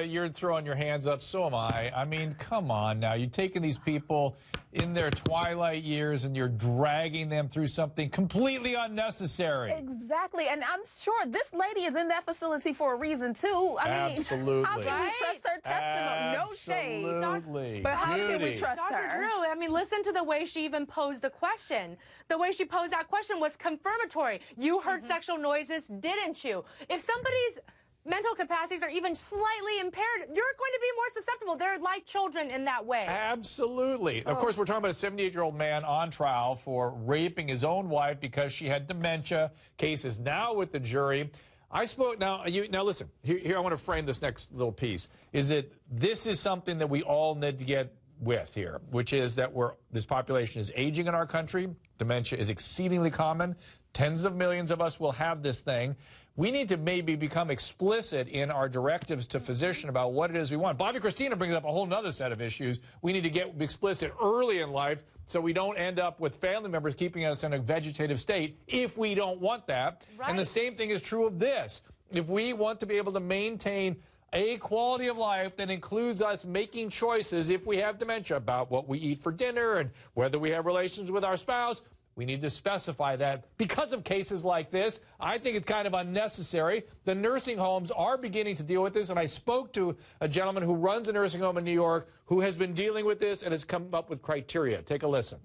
You're throwing your hands up, so am I. I mean, come on now. You're taking these people in their twilight years and you're dragging them through something completely unnecessary. Exactly. And I'm sure this lady is in that facility for a reason, too. I mean, Absolutely. how can we trust her testimony? No shade. Absolutely. But how can we trust her? Dr. Drew, I mean, listen to the way she even posed the question. The way she posed that question was confirmatory. You heard sexual noises, didn't you? If somebody's mental capacities are even slightly impaired, you're going to be more susceptible. They're like children in that way. Absolutely. Of course, we're talking about a 78-year-old man on trial for raping his own wife because she had dementia. Case is now with the jury. I spoke now. Now listen. Here I want to frame this next little piece. This is something that we all need to get with here, which is that this population is aging in our country. Dementia is exceedingly common. Tens of millions of us will have this thing. We need to maybe become explicit in our directives to physician about what it is we want. Bobby Christina brings up a whole other set of issues. We need to get explicit early in life so we don't end up with family members keeping us in a vegetative state if we don't want that. Right. And the same thing is true of this. If we want to be able to maintain a quality of life that includes us making choices if we have dementia about what we eat for dinner and whether we have relations with our spouse, we need to specify that. Because of cases like this, I think it's kind of unnecessary. The nursing homes are beginning to deal with this, and I spoke to a gentleman who runs a nursing home in New York who has been dealing with this and has come up with criteria. Take a listen.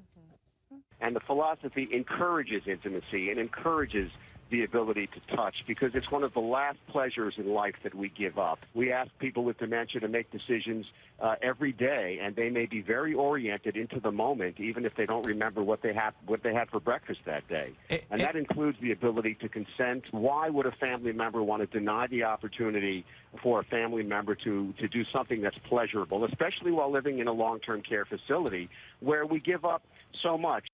And the philosophy encourages intimacy and encourages the ability to touch, because it's one of the last pleasures in life that we give up. We ask people with dementia to make decisions every day, and they may be very oriented into the moment, even if they don't remember what they had for breakfast that day. And that includes the ability to consent. Why would a family member want to deny the opportunity for a family member to do something that's pleasurable, especially while living in a long-term care facility where we give up so much?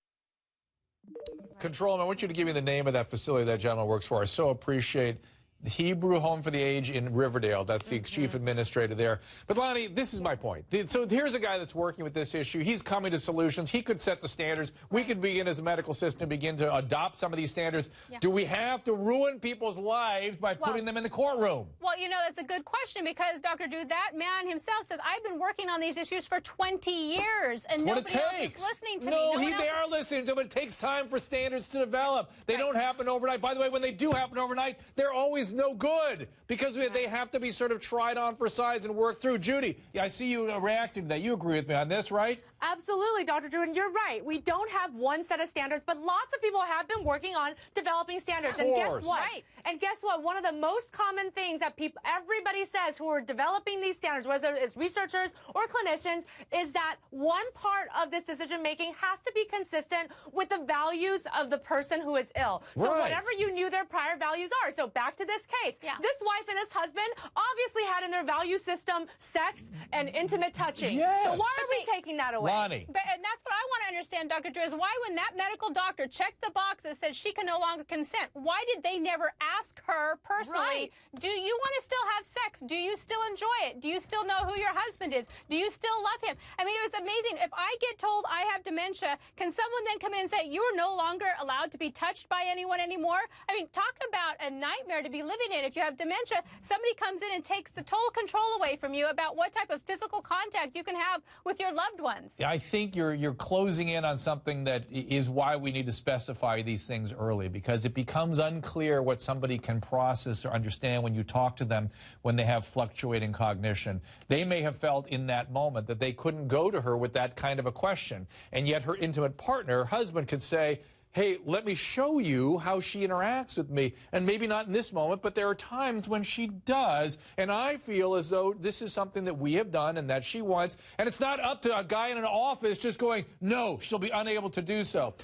Controlman, I want you to give me the name of that facility that gentleman works for. I so appreciate the Hebrew Home for the Aged in Riverdale. That's the chief administrator there. But Lonnie, this is my point. So here's a guy that's working with this issue. He's coming to solutions. He could set the standards. We could begin as a medical system, begin to adopt some of these standards. Yeah. Do we have to ruin people's lives by putting them in the courtroom? Well, you know, that's a good question, because Dr. Drew, that man himself says, I've been working on these issues for 20 years, and nobody else is listening to me. They are listening to them. It takes time for standards to develop. They don't happen overnight. By the way, when they do happen overnight, they're always no good, because they have to be sort of tried on for size and worked through. Judy, I see you reacting to that. You agree with me on this, right? Absolutely, Dr. Drew, and you're right. We don't have one set of standards, but lots of people have been working on developing standards. And guess what? Right. And guess what? One of the most common things that everybody says who are developing these standards, whether it's researchers or clinicians, is that one part of this decision-making has to be consistent with the values of the person who is ill. So whatever you knew their prior values are. So back to this case. Yeah. This wife and this husband obviously had in their value system sex and intimate touching. Yes. So why are we taking that away? Lonnie. And that's what I want to understand, Dr. Drew, is why when that medical doctor checked the box that said she can no longer consent, why did they never ask her personally, do you want to still have sex? Do you still enjoy it? Do you still know who your husband is? Do you still love him? I mean, it was amazing. If I get told I have dementia, can someone then come in and say, you are no longer allowed to be touched by anyone anymore? I mean, talk about a nightmare to be living in. If you have dementia, somebody comes in and takes the total control away from you about what type of physical contact you can have with your loved ones. I think you're closing in on something that is why we need to specify these things early, because it becomes unclear what somebody can process or understand when you talk to them when they have fluctuating cognition. They may have felt in that moment that they couldn't go to her with that kind of a question, and yet her intimate partner, her husband, could say, hey, let me show you how she interacts with me. And maybe not in this moment, but there are times when she does. And I feel as though this is something that we have done and that she wants. And it's not up to a guy in an office just going, no, she'll be unable to do so.